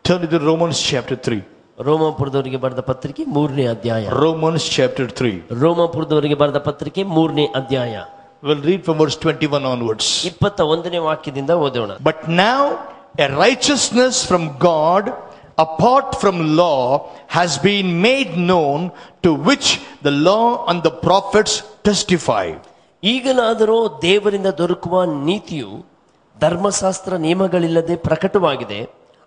Turn to Romans chapter 3. ರೋಮಾಪುರದವರಿಗೆ ಬರೆದ ಪತ್ರಿಕೆ 3ನೇ ಅಧ್ಯಾಯ. Romans chapter 3. ರೋಮಾಪುರದವರಿಗೆ ಬರೆದ ಪತ್ರಿಕೆ 3ನೇ ಅಧ್ಯಾಯ. We'll read from verse 21 onwards. 21ನೇ ವಾಕ್ಯದಿಂದ ಓದೋಣ. But now a righteousness from God apart from law has been made known, to which the law and the prophets testify. ಈಗಲಾದರೂ ದೇವರಿಂದ ದೊರಕುವ ನೀತಿಯು ಧರ್ಮಶಾಸ್ತ್ರ ನಿಯಮಗಳಿಲ್ಲದೆ ಪ್ರಕಟವಾಗಿದೆ.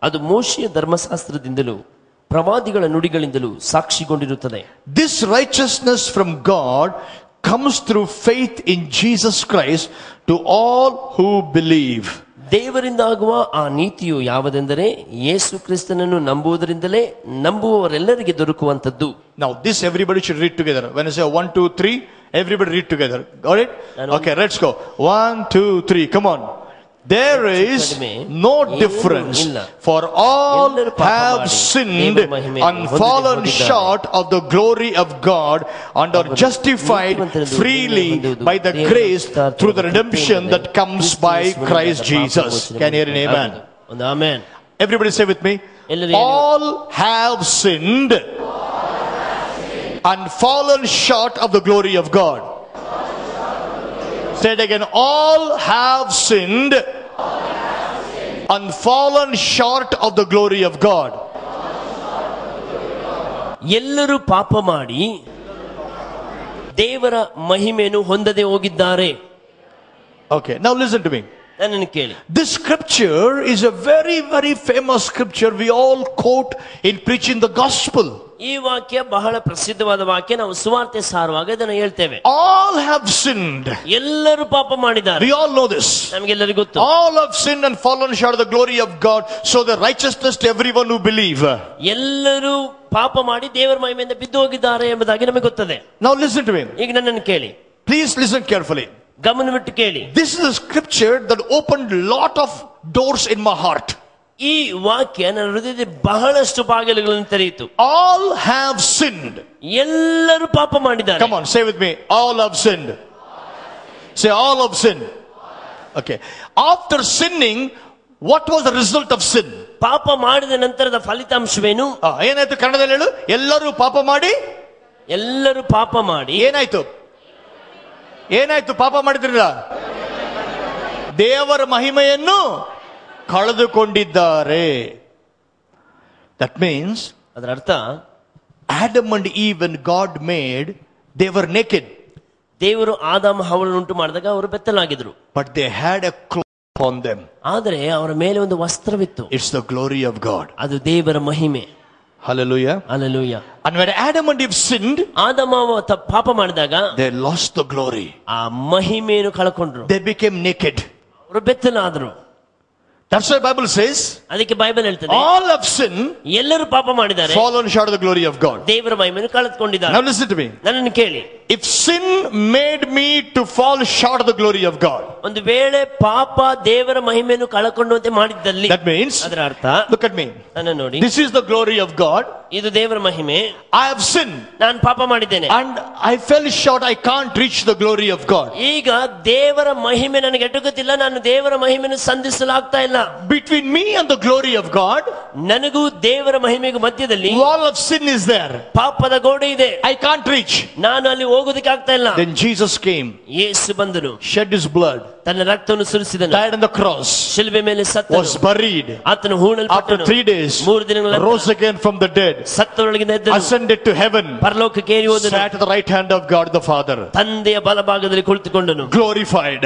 ಅದು ಮೋಶೆಯ ಧರ್ಮಶಾಸ್ತ್ರದಿಂದಲೂ ಪ್ರವಾದಿಗಳ ನುಡಿಗಳಿಂದಲೂ ಸಾಕ್ಷಿಗೊಂಡಿರುತ್ತದೆ. This righteousness from God comes through faith in Jesus Christ to all who believe. ದೇವರಿಂದ ಆಗುವ ಆ ನೀತಿಯು ಯಾವುದೆಂದರೆ ಯೇಸು ಕ್ರಿಸ್ತನನ್ನು ನಂಬುವುದರಿಂದಲೇ ನಂಬುವವರೆಲ್ಲರಿಗೆ ದೊರಕುವಂತದ್ದು. Now this everybody should read together. When I say 1, 2, 3, everybody read together. Got it? Okay, let's go. 1, 2, 3. Come on. There is no difference, for all have sinned and fallen short of the glory of God, and are justified freely by the grace through the redemption that comes by Christ Jesus. Can you hear an amen? Amen. Everybody say with me. All have sinned and fallen short of the glory of God. Say it again. All have sinned and fallen short of the glory of God. ಎಲ್ಲರೂ ಪಾಪ ಮಾಡಿ ದೇವರ ಮಹಿಮೆಯನ್ನು ಹೊಂದದೆ ಹೋಗಿದ್ದಾರೆ. Okay, now listen to me. ನನ್ನನ್ನು ಕೇಳಿ. This scripture is a very, very famous scripture we all quote in preaching the gospel. ಈ ವಾಕ್ಯ ಬಹಳ ಪ್ರಸಿದ್ಧವಾದ ವಾಕ್ಯ. ನಾವು ಸುವಾರ್ತೆ ಸಾರುವಾಗ ಇದನ್ನು ಹೇಳ್ತೇವೆ. All have sinned. ಎಲ್ಲರೂ ಪಾಪ ಮಾಡಿದ್ದಾರೆ. We all know this. ನಮಗೆಲ್ಲರಿಗೂ ಗೊತ್ತು. All have sinned and fallen short of the glory of God, so the righteousness to everyone who believe. ಎಲ್ಲರೂ ಪಾಪ ಮಾಡಿ ದೇವರ ಮಹಿಮೆಯಿಂದ ಬಿದ್ದು ಹೋಗಿದ್ದಾರೆ ಎಂಬುದಾಗಿ ನಮಗೆ ಗೊತ್ತದೆ. Now listen to me. ಈಗ ನನ್ನನ್ನು ಕೇಳಿ. Please listen carefully. ಗಮನವಿಟ್ಟು ಕೇಳಿ. This is a scripture that opened lot of doors in my heart. ಈ ವಾಕ್ಯ ನನ್ನ ಹೃದಯದ ಬಹಳಷ್ಟು ಬಾಗಿಲುಗಳನ್ನು ತೆರೆಯಿತು. All have sinned. ಎಲ್ಲರೂ ಪಾಪ ಮಾಡಿದ್ದಾರೆ. Come on, say with me. All have sinned. Say all have sinned. Okay. After sinning, what was the result of sin? ಪಾಪ ಮಾಡಿದ ನಂತರದ ಫಲಿತಾಂಶವೇನು? ಏನಾಯ್ತು ಕನ್ನಡದಲ್ಲಿ ಹೇಳು. ಎಲ್ಲರೂ ಪಾಪ ಮಾಡಿ. ಎಲ್ಲರೂ ಪಾಪ ಮಾಡಿ ಏನಾಯ್ತು? ಏನಾಯ್ತು? ಪಾಪ ಮಾಡಿದ್ರಲ್ಲ, ದೇವರ ಮಹಿಮೆಯನ್ನು ಕಳೆದುಕೊಂಡಿದ್ದಾರೆ. That means, ಅದರ ಅರ್ಥ, Adam and Eve, when God made, they were naked. ದೇವರು ಆದಾಮ ಹವ್ವಳನ್ನು ಉಂಟು ಮಾಡಿದಾಗ ಅವರು ಬೆತ್ತಲಾಗಿದ್ರು. But they had a cloth upon them. ಆದರೆ ಅವರ ಮೇಲೆ ಒಂದು ವಸ್ತ್ರವಿತ್ತು. It's the glory of God. ಅದು ದೇವರ ಮಹಿಮೆ. Hallelujah. Hallelujah. And when Adam and Eve sinned, ಆದಾಮ ಪಾಪ ಮಾಡಿದಾಗ they lost the glory. ಆ ಮಹಿಮೆಯನ್ನು ಕಳಕೊಂಡ್ರು. They became naked. ಅವರು ಬೆತ್ತಲಾದರು. That's why Bible says, ಅದಕ್ಕೆ ಬೈಬಲ್ ಹೇಳ್ತದೆ, all have sinned, ಎಲ್ಲರೂ ಪಾಪ ಮಾಡಿದ್ದಾರೆ, fallen short of the glory of God. ದೇವರ ಮಹಿಮೆಯನ್ನು ಕಳೆದುಕೊಂಡಿದ್ದಾರೆ. Now listen to me. ನನ್ನನ್ನು ಕೇಳಿ. If sin made me to fall short of the glory of God, ಒಂದು ವೇಳೆ ಪಾಪ ದೇವರ ಮಹಿಮೆಯನ್ನು ಕಳಕೊಂಡಂತೆ ಮಾಡಿದ್ದಲ್ಲಿ, that means, ಅದರ ಅರ್ಥ, look at me. ನನ್ನ ನೋಡಿ. This is the glory of God. ಇದು ದೇವರ ಮಹಿಮೆ. I have sinned. ನಾನು ಪಾಪ ಮಾಡಿದ್ದೇನೆ. And I fell short. I can't reach the glory of God. ಈಗ ದೇವರ ಮಹಿಮೆ ನನಗೆ ಎಟುಕುತ್ತಿಲ್ಲ. ನಾನು ದೇವರ ಮಹಿಮೆಯನ್ನು ಸಂಧಿಸಲಾಗ್ತಾ ಇಲ್ಲ. Between me and the glory of God, ನನಗೂ ದೇವರ ಮಹಿಮೆಗೂ ಮಧ್ಯದಲ್ಲಿ wall of sin is there. ಪಾಪದ ಗೋಡೆ ಇದೆ. I can't reach. ನಾನು ಅಲ್ಲಿ ಹೋಗೋದಕ್ಕೆ ಆಗ್ತಾ ಇಲ್ಲ. Then Jesus came. ಯೇಸು ಬಂದನು. Shed his blood. ತನ್ನ ರಕ್ತವನ್ನು ಸುರಿಸಿದನು. Died on the cross. ಶಿಲುಬೆ ಮೇಲೆ ಸತ್ತನು. Was buried. ಆತನು ಹೂಣಲ್ಪಟ್ಟನು. After 3 days, 3 ದಿನಗಳ ನಂತರ rose again from the dead. ಸತ್ತವರೊಳಗಿಂದ ಎದ್ದನು. Ascended to heaven. ಪರಲೋಕಕ್ಕೆ ಏರಿ ಹೋದನು. Sat at the right hand of God the Father. ತಂದೆಯ ಬಲಭಾಗದಲ್ಲಿ ಕುಳಿತುಕೊಂಡನು. Glorified.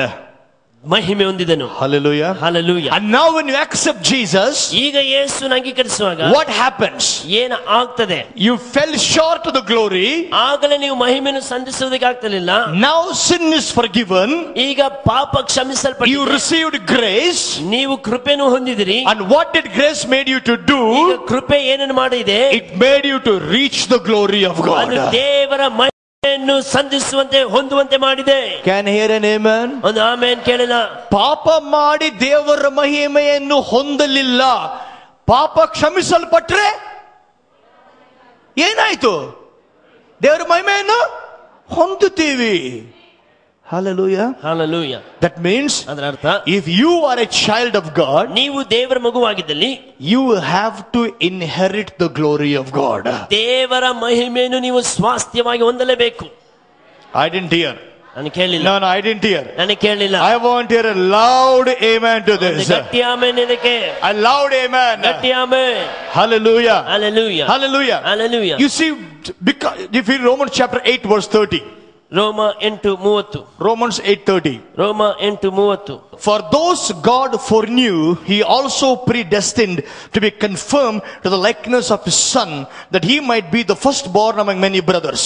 ಮಹಿಮೆ ಹೊಂದಿದನು. Hallelujah. Hallelujah. And now when you accept Jesus, ಈಗ ಯೇಸುವನ್ನು ಅಂಗೀಕರಿಸುವಾಗ what happens? ಏನು ಆಗ್ತದೆ? You fell short of the glory. ಆಗಲೇ ನೀವು ಮಹಿಮೆಯನ್ನು ಸಂಧಿಸುವುದಕ್ಕೆ ಆಗ್ತಿರಲಿಲ್ಲ. Now sin is forgiven. ಈಗ ಪಾಪ ಕ್ಷಮಿಸಲ್ಪಟ್ಟಿದೆ. You received grace. ನೀವು ಕೃಪೆಯನ್ನು ಹೊಂದಿದಿರಿ. And what did grace made you to do? ಈಗ ಕೃಪೆ ಏನನ್ನು ಮಾಡಿದೆ? It made you to reach the glory of God. ಅದು ದೇವರ ಮಹಿಮೆಯನ್ನು ಸಂಧಿಸುವಂತೆ ಹೊಂದುವಂತೆ ಮಾಡಿದೆ. Can hear an amen? ಒಂದು ಆಮೆನ್ ಕೇಳಿಲ್ಲ. ಪಾಪ ಮಾಡಿ ದೇವರ ಮಹಿಮೆಯನ್ನು ಹೊಂದಲಿಲ್ಲ, ಪಾಪ ಕ್ಷಮಿಸಲ್ಪಟ್ರೆ ಏನಾಯ್ತು? ದೇವರ ಮಹಿಮೆಯನ್ನು ಹೊಂದುತ್ತೀವಿ. Hallelujah. Hallelujah. That means ಅದರ ಅರ್ಥ, if you are a child of God, ನೀವು ದೇವರ ಮಗುವಾಗಿದ್ದಲ್ಲಿ you have to inherit the glory of God. ದೇವರ ಮಹಿಮೆಯನ್ನು ನೀವು ಸ್ವಾಸ್ಥ್ಯವಾಗಿ ಹೊಂದಲೇಬೇಕು. I didn't hear. ನಾನು ಕೇಳಿಲ್ಲ. No, I didn't hear. ನನಗೆ ಕೇಳಿಲ್ಲ. I want to hear a loud amen to this. ಗಟ್ಟಿ ಆಮೆನ್ ಇದಕ್ಕೆ. A loud amen. ಗಟ್ಟಿ amen. Hallelujah. Hallelujah. Hallelujah. Hallelujah. You see, because if you read Romans chapter 8 verse 30. ರೋಮ 8:30. Romans 8:30. ರೋಮ 8:30. For those God foreknew, he also predestined to be conformed to the likeness of his son, that he might be the firstborn among many brothers.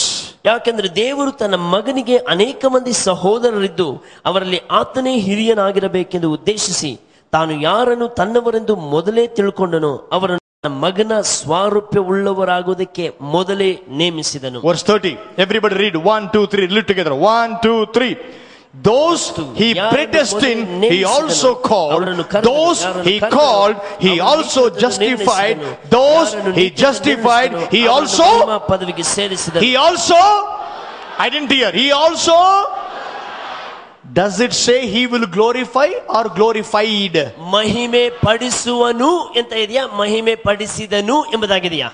ಯಾಕೆಂದ್ರೆ ದೇವರು ತನ್ನ ಮಗನಿಗೆ ಅನೇಕ ಮಂದಿ ಸಹೋದರರಿದ್ದು ಅವರಲ್ಲಿ ಆತನೇ ಹಿರಿಯನಾಗಿರಬೇಕೆಂದು ಉದ್ದೇಶಿಸಿ ತಾನು ಯಾರನ್ನು ತನ್ನವರೆಂದು ಮೊದಲೇ ತಿಳ್ಕೊಂಡನೋ ಅವರನ್ನು ಮಗನ ಸ್ವಾರೂಪ್ಯವುಳ್ಳವರಾಗುವುದಕ್ಕೆ ಮೊದಲೇ ನೇಮಿಸಿದನು. Verse 30. Everybody read 1, 2, 3. Read together. 1, 2, 3. Those he predestined, he also called. Those he called, he also justified. Those he justified, he also. He also. I didn't hear. He also. Does it say he will glorify or glorified? ಮಹಿಮೆ ಪಡಿಸುವನು ಅಂತ ಇದೆಯಾ, ಮಹಿಮೆ ಪಡಿಸಿದನು ಎಂಬುದಾಗಿದೆಯಾ?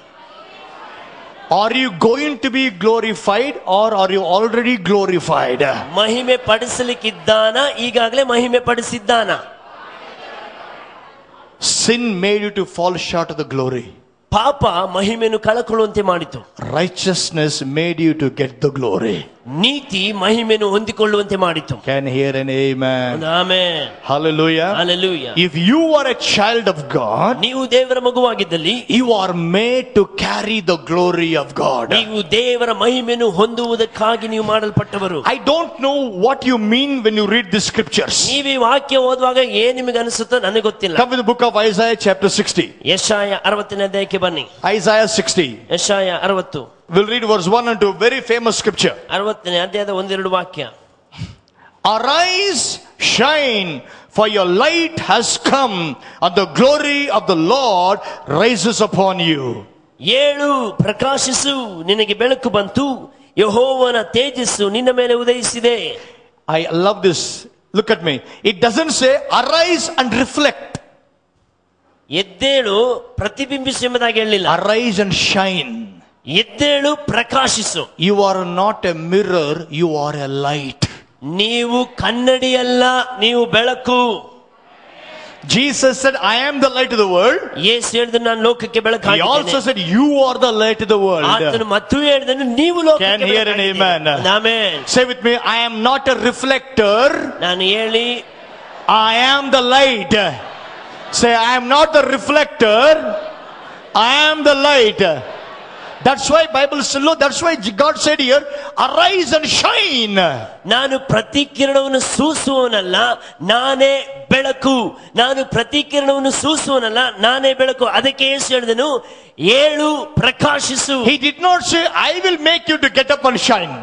Are you going to be glorified or are you already glorified? ಮಹಿಮೆ ಪಡಿಸಲಿಕ್ಕಿದ್ದಾನ, ಈಗಾಗಲೇ ಮಹಿಮೆ ಪಡಿಸಿದ್ದಾನ? Sin made you to fall short of the glory. ಪಾಪ ಮಹಿಮೆಯನ್ನು ಕಳಕೊಳ್ಳುವಂತೆ ಮಾಡಿತು. Righteousness made you to get the glory. ನೀತಿ ಮಹಿಮೆಯನ್ನು ಹೊಂದಿಕೊಳ್ಳುವಂತೆ ಮಾಡಿತು. Can hear an amen. Amen. Hallelujah. Hallelujah. If you are a child of God, ನೀವು ದೇವರ ಮಗುವಾಗಿದ್ದಲ್ಲಿ you are made to carry the glory of God. ನೀವು ದೇವರ ಮಹಿಮೆಯನ್ನು ಹೊಂದುವುದಕ್ಕಾಗಿ ನೀವು ಮಾಡಲ್ಪಟ್ಟವರು. I don't know what you mean when you read the scriptures. ನೀವು ಈ ವಾಕ್ಯ ಓದುವಾಗ ಏನು ನಿಮಗೆ ಅನಿಸುತ್ತೋ ನನಗೆ ಗೊತ್ತಿಲ್ಲ. Come with the book of Isaiah chapter 60. ಯೆಶಾಯ 60ನೇ ಅಧ್ಯಾಯಕ್ಕೆ ಬನ್ನಿ. Isaiah 60. Jeshaiah 60. We'll read verse 1 and 2. Very famous scripture. 60ನೇ ಅಧ್ಯಾಯದ 1-2 ವಾಕ್ಯ. Arise, shine, for your light has come, and the glory of the Lord rises upon you. ಏಳು ಪ್ರಕಾಶಿಸು, ನಿನಗೆ ಬೆಳಕು ಬಂತು, ಯೆಹೋವನ ತೇಜಸ್ಸು ನಿನ್ನ ಮೇಲೆ ಉದಯಿಸಿದೆ. I love this. Look at me. It doesn't say arise and reflect. ಎದ್ದೇಳು ಪ್ರತಿಬಿಂಬಿಸು ಎಂಬುದಾಗಿ ಹೇಳಿಲ್ಲ. Arise and shine. ಎದ್ದೇಳು ಪ್ರಕಾಶಿಸು. You are not a mirror, you are a light. ನೀವು ಕನ್ನಡಿಯಲ್ಲ, ನೀವು ಬೆಳಕು. Jesus said, I am the light of the world. ಯೇಸು ಹೇಳಿದ ನಾನು ಲೋಕಕ್ಕೆ He ಬೆಳಕಾಗಿದ್ದೇನೆ. also said, you are the light of the world. ಆತನು ಮತ್ತು ಹೇಳಿದನು ನೀವು ಲೋಕಕ್ಕೆ Can hear an amen. Amen. Say with me, I am not a reflector. ನಾನು ಹೇಳಿ, I am the light. Say, I am not the reflector. I am the light. That's why Bible said, that's why God said here, arise and shine. ನಾನು ಪ್ರತಿಕಿರಣವನ್ನು ಸೂಸುವವನಲ್ಲ, ನಾನೇ ಬೆಳಕು. ನಾನು ಪ್ರತಿಕಿರಣವನ್ನು ಸೂಸುವವನಲ್ಲ, ನಾನೇ ಬೆಳಕು. ಅದಕ್ಕೆ ಯೇಸು ಹೇಳಿದನು, ಏಳು ಪ್ರಕಾಶಿಸು. He did not say, I will make you to get up and shine.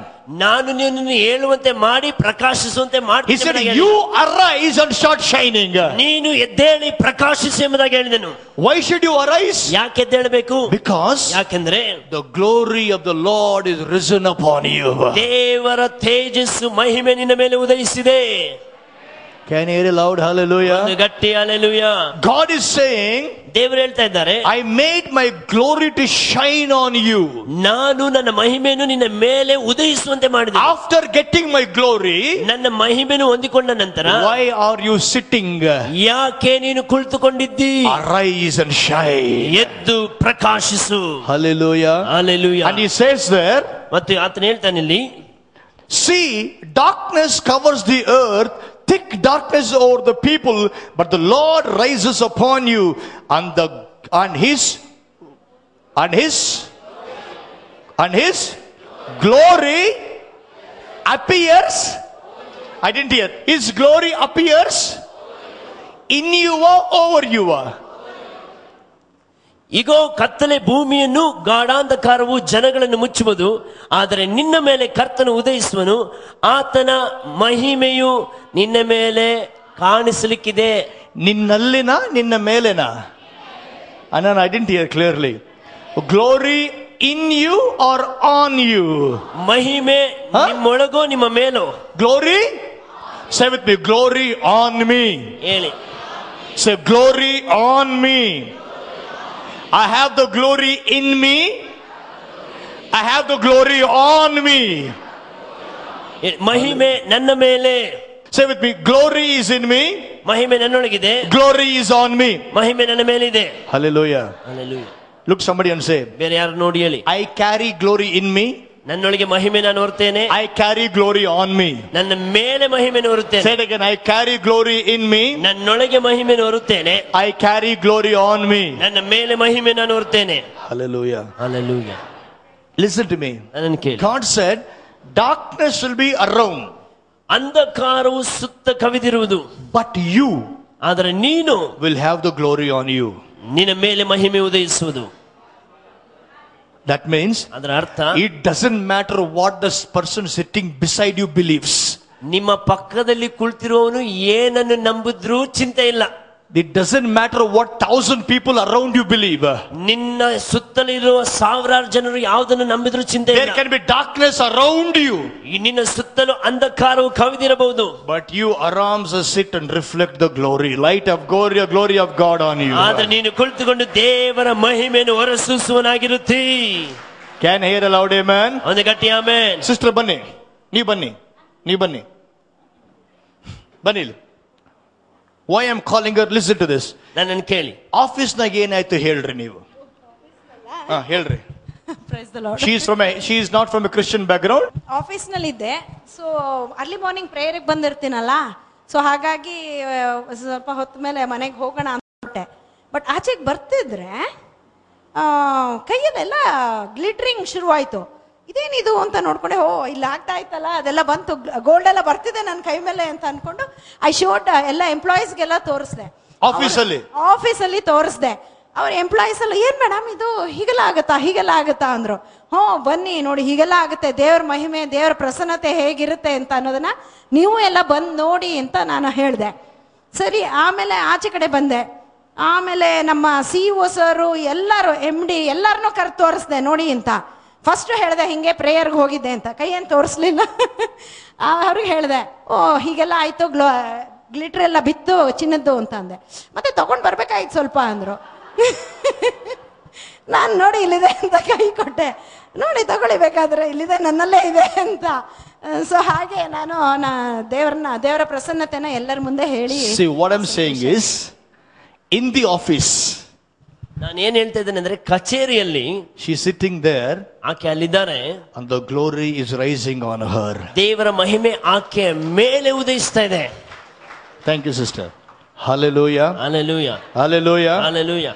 ನಾನು ನಿನ್ನನ್ನು ಏಳುವಂತೆ ಮಾಡಿ ಪ್ರಕಾಶಿಸುವಂತೆ He ಮಾಡ್ತೀನಿ. said, you arise and start shining. ನೀನು ಎದ್ದೇಳಿ ಪ್ರಕಾಶಿಸು ಎಂಬುದಾಗಿ ಹೇಳಿದನು. Why should you arise? ಯಾಕೆ ಎದ್ದೇಳಬೇಕು? Because ಯಾಕೆಂದ್ರೆ the glory of the Lord is risen upon you. ದೇವರ ತೇಜಸ್ಸು ಮಹಿಮೆ ನಿನ್ನ ಮೇಲೆ ಉದಯಿಸಿದೆ. Can you hear it loud? Hallelujah. ಒಂದು ಗಟ್ಟಿ ಹಲ್ಲೆಲೂಯಾ. God is saying, ದೇವರು ಹೇಳ್ತಾ ಇದ್ದಾರೆ, I made my glory to shine on you. ನಾನು ನನ್ನ ಮಹಿಮೆಯನ್ನು ನಿನ್ನ ಮೇಲೆ ಉದಯಿಸುವಂತೆ ಮಾಡಿದೆ. After getting my glory, ನನ್ನ ಮಹಿಮೆಯನ್ನು ಹೊಂದಿಕೊಂಡ ನಂತರ why are you sitting? ಯಾಕೆ ನೀನು ಕುಳಿತುಕೊಂಡಿದ್ದಿ? Arise and shine. ಎದ್ದು ಪ್ರಕಾಶಿಸು. Hallelujah. Hallelujah. And he says there, ಮತ್ತು ಆತನು ಹೇಳ್ತಾನೆ ಇಲ್ಲಿ, see, darkness covers the earth, thick darkness over the people, but the Lord rises upon you, and his glory appears. I didn't hear. His glory appears in you or over you. ಇಗೋ ಕತ್ತಲೆ ಭೂಮಿಯನ್ನು, ಗಾಢಾಂಧಕಾರವು ಜನಗಳನ್ನು ಮುಚ್ಚುವುದು, ಆದರೆ ನಿನ್ನ ಮೇಲೆ ಕರ್ತನು ಉದಯಿಸುವನು, ಆತನ ಮಹಿಮೆಯು ನಿನ್ನ ಮೇಲೆ ಕಾಣಿಸಲಿಕ್ಕಿದೆ. ನಿನ್ನಲ್ಲಿನ ನಿನ್ನ ಮೇಲೆನ? And I didn't hear clearly. Glory in you or on you? ಮಹಿಮೆ ನಿಮ್ಮೊಳಗೋ ನಿಮ್ಮ ಮೇಲೋ? Glory? Say with me, glory on me. ಹೇಳಿ. Say, glory on me. I have the glory in me. I have the glory on me. ಮಹಿಮೆ ನನ್ನ ಮೇಲೆ. Say with me, glory is in me. ಮಹಿಮೆ ನನ್ನೊಳಗಿದೆ. Glory is on me. ಮಹಿಮೆ ನನ್ನ ಮೇಲಿದೆ. Hallelujah. Hallelujah. Look somebody and say, ಬೇರೆ ಯಾರು ನೋಡಿ ಹೇಳಿ. I carry glory in me. ನನ್ನೊಳಗೆ ಮಹಿಮೆ ನಾನು ಹೊರುತ್ತೇನೆ. I carry glory on me. ನನ್ನ ಮೇಲೆ ಮಹಿಮೆ ಹೊರುತ್ತೇನೆ. Say it again, I carry glory in me. ನನ್ನೊಳಗೆ ಮಹಿಮೆ ಹೊರುತ್ತೇನೆ. I carry glory on me. ನನ್ನ ಮೇಲೆ ಮಹಿಮೆ ನಾನು ಹೊರುತ್ತೇನೆ. Hallelujah. Hallelujah. Listen to me. ನನ್ನನ್ನು ಕೇಳಿ. God said, darkness will be around. ಅಂಧಕಾರವು ಸುತ್ತ ಕವಿದಿರುವುದು. But you ಆದರೆ ನೀನು will have the glory on you. ನಿನ್ನ ಮೇಲೆ ಮಹಿಮೆ ಉದಯಿಸುವುದು. That means ಅದರ ಅರ್ಥ, it doesn't matter what this person sitting beside you believes. ನಿಮ್ಮ ಪಕ್ಕದಲ್ಲಿ ಕುಳಿತಿರುವವನು ಏನನ್ನು ನಂಬಿದ್ರೂ ಚಿಂತೆ ಇಲ್ಲ. It doesn't matter what 1,000 people around you believe. ನಿನ್ನ ಸುತ್ತಲಿರುವ ಸಾವಿರಾರು ಜನರು ಯಾವುದನ್ನು ನಂಬಿದ್ರೂ ಚಿಂತೆ ಇಲ್ಲ. There can be darkness around you. ನಿನ್ನ ಸುತ್ತಲೂ ಅಂಧಕಾರವು ಕವಿದಿರಬಹುದು. But you arams sit and reflect the glory, light of glory of God on you. ಆದರೆ ನೀನು ಕುಳಿತುಕೊಂಡು ದೇವರ ಮಹಿಮೆಯನ್ನು ಹೊರಸೂಸುವನಾಗಿರುತ್ತಿ. Can I hear a loud amen? ಒಂದು ಗಟ್ಟಿ ಆಮೆನ್. Sister ಬನ್ನಿ, ನೀ ಬನ್ನಿ. Why I'm calling her? Listen to this. ನನ್ನನ್ನು ಕೇಳಿ. ಆಫೀಸ್ ನಾಗ ಏನಾಯ್ತು ಹೇಳ್ರಿ ನೀವು. ಹೇಳ್ರಿ. Praise the Lord. She is not from a Christian background. Office ನಲ್ಲಿ ಇದ್ದೆ. ಸೊ ಅರ್ಲಿ ಮಾರ್ನಿಂಗ್ ಪ್ರೇಯರ್ಗೆ ಬಂದಿರ್ತೀನಲ್ಲ, ಸೊ ಹಾಗಾಗಿ ಸ್ವಲ್ಪ ಹೊತ್ತ ಮೇಲೆ ಮನೆಗೆ ಹೋಗೋಣ ಅಂದ್ಬಿಟ್ಟೆ. ಬಟ್ ಆಚೆಗೆ ಬರ್ತಿದ್ರೆ ಕೈಯಲ್ಲೆಲ್ಲ ಗ್ಲಿಟ್ರಿಂಗ್ ಶುರುವಾಯ್ತು. ಇದೇನಿದು ಅಂತ ನೋಡ್ಕೊಂಡೆ, ಇಲ್ಲಿ ಆಗ್ತಾ ಇತ್ತಲ್ಲ, ಅದೆಲ್ಲ ಬಂತು, ಗೋಲ್ಡ್ ಎಲ್ಲ ಬರ್ತಿದೆ ನನ್ನ ಕೈ ಮೇಲೆ ಅಂತ ಅನ್ಕೊಂಡು ಐ ಶೋಡ್ ಎಲ್ಲ ಎಂಪ್ಲಾಯೀಸ್ಗೆಲ್ಲ ತೋರಿಸ್ದೆ. ಆಫೀಸಲ್ಲಿ ತೋರಿಸ್ದೆ. ಅವ್ರ ಎಂಪ್ಲಾಯೀಸ್ ಎಲ್ಲ, ಏನ್ ಮೇಡಮ್ ಇದು ಹೀಗೆಲ್ಲ ಆಗತ್ತಾ ಅಂದ್ರು. ಬನ್ನಿ ನೋಡಿ, ಹೀಗೆಲ್ಲ ಆಗುತ್ತೆ, ದೇವ್ರ ಮಹಿಮೆ, ದೇವ್ರ ಪ್ರಸನ್ನತೆ ಹೇಗಿರುತ್ತೆ ಅಂತ ಅನ್ನೋದನ್ನ ನೀವು ಎಲ್ಲ ಬಂದು ನೋಡಿ ಅಂತ ನಾನು ಹೇಳಿದೆ. ಸರಿ, ಆಮೇಲೆ ಆಚೆ ಕಡೆ ಬಂದೆ. ಆಮೇಲೆ ನಮ್ಮ CEO ಸರು ಎಲ್ಲರೂ MD ಎಲ್ಲರನ್ನೂ ಕರೆದು ತೋರಿಸ್ದೆ ನೋಡಿ ಅಂತ. ಫಸ್ಟ್ ಹೇಳ್ದೆ ಹಿಂಗೆ ಪ್ರೇಯರ್ಗೆ ಹೋಗಿದ್ದೆ ಅಂತ, ಕೈ ಏನು ತೋರಿಸ್ಲಿಲ್ಲ. ಅವ್ರಿಗೆ ಹೇಳ್ದೆ, ಹೀಗೆಲ್ಲ ಆಯ್ತು, ಗ್ಲಿಟರ್ ಎಲ್ಲ ಬಿತ್ತು ಚಿನ್ನದ್ದು ಅಂತ ಅಂದೆ. ಮತ್ತೆ ತಗೊಂಡ್ ಬರ್ಬೇಕಾಯ್ತು ಸ್ವಲ್ಪ ಅಂದ್ರು. ನಾನು ನೋಡಿ ಇಲ್ಲಿದೆ ಅಂತ ಕೈ ಕೊಟ್ಟೆ. ನೋಡಿ ತಗೊಳ್ಳಿ ಬೇಕಾದ್ರೆ, ಇಲ್ಲಿದೆ, ನನ್ನಲ್ಲೇ ಇದೆ ಅಂತ. ಸೊ ಹಾಗೆ ನಾನು ದೇವರ ಪ್ರಸನ್ನತೆನ ಎಲ್ಲರ ಮುಂದೆ ಹೇಳಿ. See, what I'm saying is, in the office, ನಾನು ಏನ್ ಹೇಳ್ತಾ ಇದ್ದೇನೆ ಅಂದ್ರೆ, ಕಚೇರಿಯಲ್ಲಿ she is sitting there, ಆಕೆ ಅಲ್ಲಿದ್ದಾರೆ, and the glory is rising on her. ದೇವರ ಮಹಿಮೆ ಆಕೆ ಮೇಲೆ ಉದಯಿಸ್ತಾ ಇದೆ. Thank you, sister. Hallelujah. Hallelujah. Hallelujah. Hallelujah.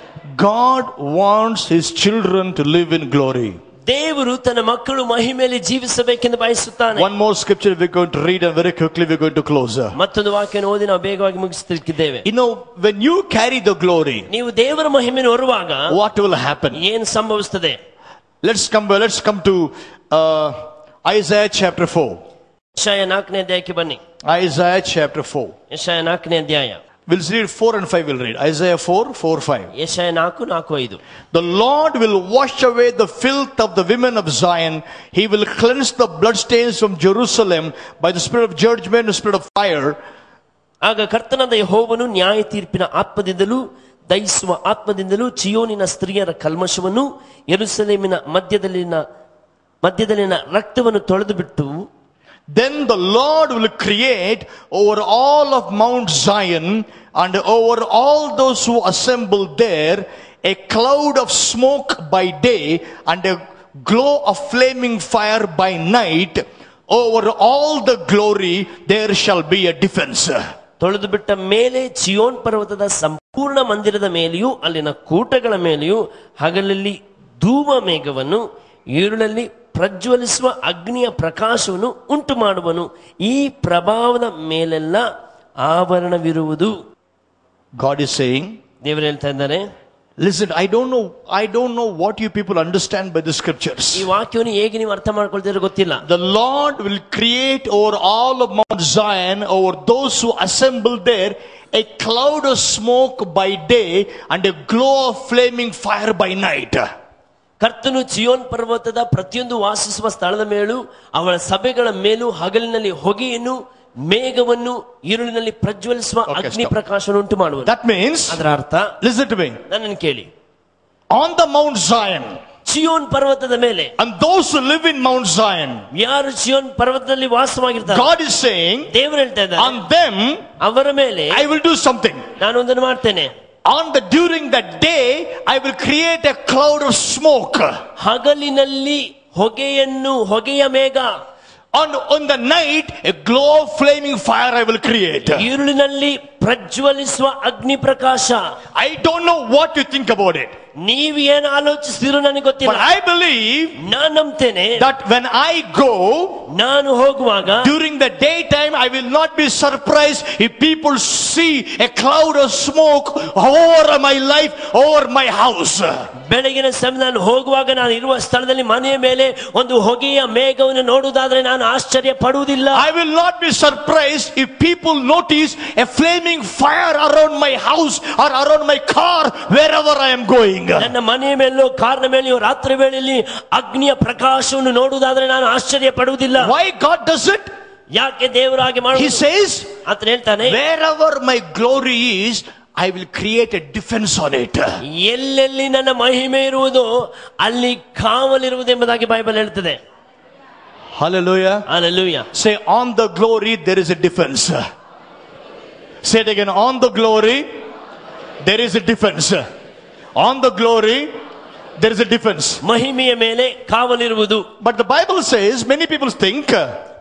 God wants his children to live in glory. ದೇವರು ತನ್ನ ಮಕ್ಕಳು ಮಹಿಮೆಯಲ್ಲಿ ಜೀವಿಸಬೇಕೆಂದು ಬಯಸುತ್ತಾನೆ. One more scripture we're going to read and very quickly we're going to close. ಮತ್ತೊಂದು ವಾಕ್ಯವನ್ನು ಓದಿ ನಾವು ಬೇಗವಾಗಿ ಮುಗಿಸುತ್ತಿದ್ದೇವೆ. You know, when you carry the glory, ನೀವು ದೇವರ ಮಹಿಮೆಯನ್ನು ಹೊರುವಾಗ what will happen? ಏನು ಸಂಭವಿಸುತ್ತದೆ? Let's come to Isaiah chapter 4. ಯೆಶಾಯ 4ನೇ ಅಧ್ಯಾಯಕ್ಕೆ ಬನ್ನಿ. Isaiah chapter 4. ಯೆಶಾಯ 4ನೇ ಅಧ್ಯಾಯ. We'll read 4 and 5. We'll read Isaiah 4, 4, 5. Jeshaiah 4, 4, 5. The Lord will wash away the filth of the women of Zion. He will cleanse the bloodstains from Jerusalem by the spirit of judgment and the spirit of fire. ಆಗ ಕರ್ತನಾದ ಯೆಹೋವನು ನ್ಯಾಯ ತೀರ್ಪಿನ ಆತ್ಮದಿಂದಲೂ ದಯಿಸುವ ಆತ್ಮದಿಂದಲೂ ಚಿಯೋನಿನ ಸ್ತ್ರೀಯರ ಕಲ್ಮಶವನ್ನು, ಯೆರೂಸಲೇಮಿನ ಮಧ್ಯದಲ್ಲಿನ ರಕ್ತವನ್ನು ತೊಳೆದು ಬಿಟ್ಟು, then the Lord will create over all of Mount Zion and over all those who assemble there a cloud of smoke by day and a glow of flaming fire by night. Over all the glory there shall be a defense. ತೊಳೆದು ಬಿಟ್ಟ ಮೇಲೆ ಚಿಯೋನ್ ಪರ್ವತದ ಸಂಪೂರ್ಣ ಮಂದಿರದ ಮೇಲೆಯೂ ಅಲ್ಲಿನ ಕೂಟಗಳ ಮೇಲೆಯೂ ಹಗಲಲ್ಲಿ ಧೂಮ ಮೇಘವನ್ನು, ಈರುಳಲ್ಲಿ ಪ್ರಜ್ವಲಿಸುವ ಅಗ್ನಿಯ ಪ್ರಕಾಶವನ್ನು ಉಂಟು ಮಾಡುವನು. ಈ ಪ್ರಭಾವದ ಮೇಲೆಲ್ಲ ಆವರಣವಿರುವುದು. God is saying, ದೇವರು ಹೇಳ್ತಾ ಇದ್ದಾರೆ, listen, I don't know what you people understand by the scriptures. ಈ ವಾಕ್ಯವನ್ನು ಹೇಗೆ ನೀವು ಅರ್ಥ ಮಾಡ್ಕೊಳ್ತೀರೋ ಗೊತ್ತಿಲ್ಲ. The Lord will create over all of Mount Zion, over those who assemble there, a cloud of smoke by day and a glow of flaming fire by night. ಕರ್ತನು ಚಿಯೋನ್ ಪರ್ವತದ ಪ್ರತಿಯೊಂದು ವಾಸಿಸುವ ಸ್ಥಳದ ಮೇಲೂ ಅವಳ ಸಭೆಗಳ ಮೇಲೂ ಹಗಲಿನಲ್ಲಿ ಹೊಗೆಯನ್ನು ಮೇಘವನ್ನು ഇരുಳಿನಲ್ಲಿ ಪ್ರಜ್ವಲಿಸುವ ಅಗ್ನಿ ಪ್ರಕಾಶವನ್ನು ಉಂಟು ಮಾಡುವನು. That means, ಅದರ ಅರ್ಥ, listen to me, ನನ್ನನ್ನು ಕೇಳಿ, on the Mount Zion, ಚಿಯೋನ್ ಪರ್ವತದ ಮೇಲೆ, and those who live in Mount Zion, ಯಾರು ಚಿಯೋನ್ ಪರ್ವತದಲ್ಲಿ ವಾಸವಾಗಿರ್ತಾರೆ, God is saying, ದೇವರು ಹೇಳ್ತಾ ಇದ್ದಾರೆ, on them ಅವರ ಮೇಲೆ I will do something. ನಾನು ಒಂದನ್ನು ಮಾಡ್ತೇನೆ. During that day I will create a cloud of smoke. ಹಗಲಿನಲ್ಲಿ ಹೊಗೆಯ ಮೇಘ, on the night a glow of flaming fire I will create. ഇരുಳಿನಲ್ಲಿ ಪ್ರಜ್ವಲಿಸುವ ಅಗ್ನಿ ಪ್ರಕಾಶ. I don't know what you think about it, ನೀವು ಏನು ಆಲೋಚಿಸ್ತೀರೋ ನನಗೆ ಗೊತ್ತಿಲ್ಲ. but I believe ನಾನು ನಂಬ್ತೇನೆ that when I go, ನಾನು ಹೋಗುವಾಗ, during the daytime I will not be surprised if people see a cloud of smoke over my life, over my house. ಬೆಳಗಿನ ಸಮಯ ನಾನು ಹೋಗುವಾಗ ನಾನು ಇರುವ ಸ್ಥಳದಲ್ಲಿ ಮನೆಯ ಮೇಲೆ ಒಂದು ಹೊಗೆಯ ಮೇಘವನ್ನು ನೋಡುವುದಾದ್ರೆ ನಾನು ಆಶ್ಚರ್ಯ ಪಡುವುದಿಲ್ಲ. I will not be surprised if people notice a flaming fire around my house or around my car wherever I am going. ನನ್ನ ಮನೆಯ ಮೇಲೋ ಕಾರ್ನ ಮೇಲೆಯೋ ರಾತ್ರಿ ವೇಳೆಯಲ್ಲಿ ಅಗ್ನಿಯ ಪ್ರಕಾಶವನ್ನು ನೋಡುವುದಾದ್ರೆ ನಾನು ಆಶ್ಚರ್ಯ ಪಡುವುದಿಲ್ಲ. Why God does it? ಯಾಕೆ ದೇವರು ಹಾಗೆ ಮಾಡುವುದು? He says, ಅಂತ ಹೇಳ್ತಾನೆ, wherever my glory is I will create a defense on it. ಎಲ್ಲೆಲ್ಲಿ ನನ್ನ ಮಹಿಮೆ ಇರುವುದೋ ಅಲ್ಲಿ ಕಾವಲಿರುವುದೆಂಬುದಾಗಿ ಬೈಬಲ್ ಹೇಳ್ತದೆ. Hallelujah. Hallelujah. Say, on the glory there is a defense. Say it again, on the glory there is a defense. On the glory there is a defense. ಮಹಿಮೆಯ ಮೇಲೆ ಕಾವಲಿರುವುದು. But the Bible says, many people think,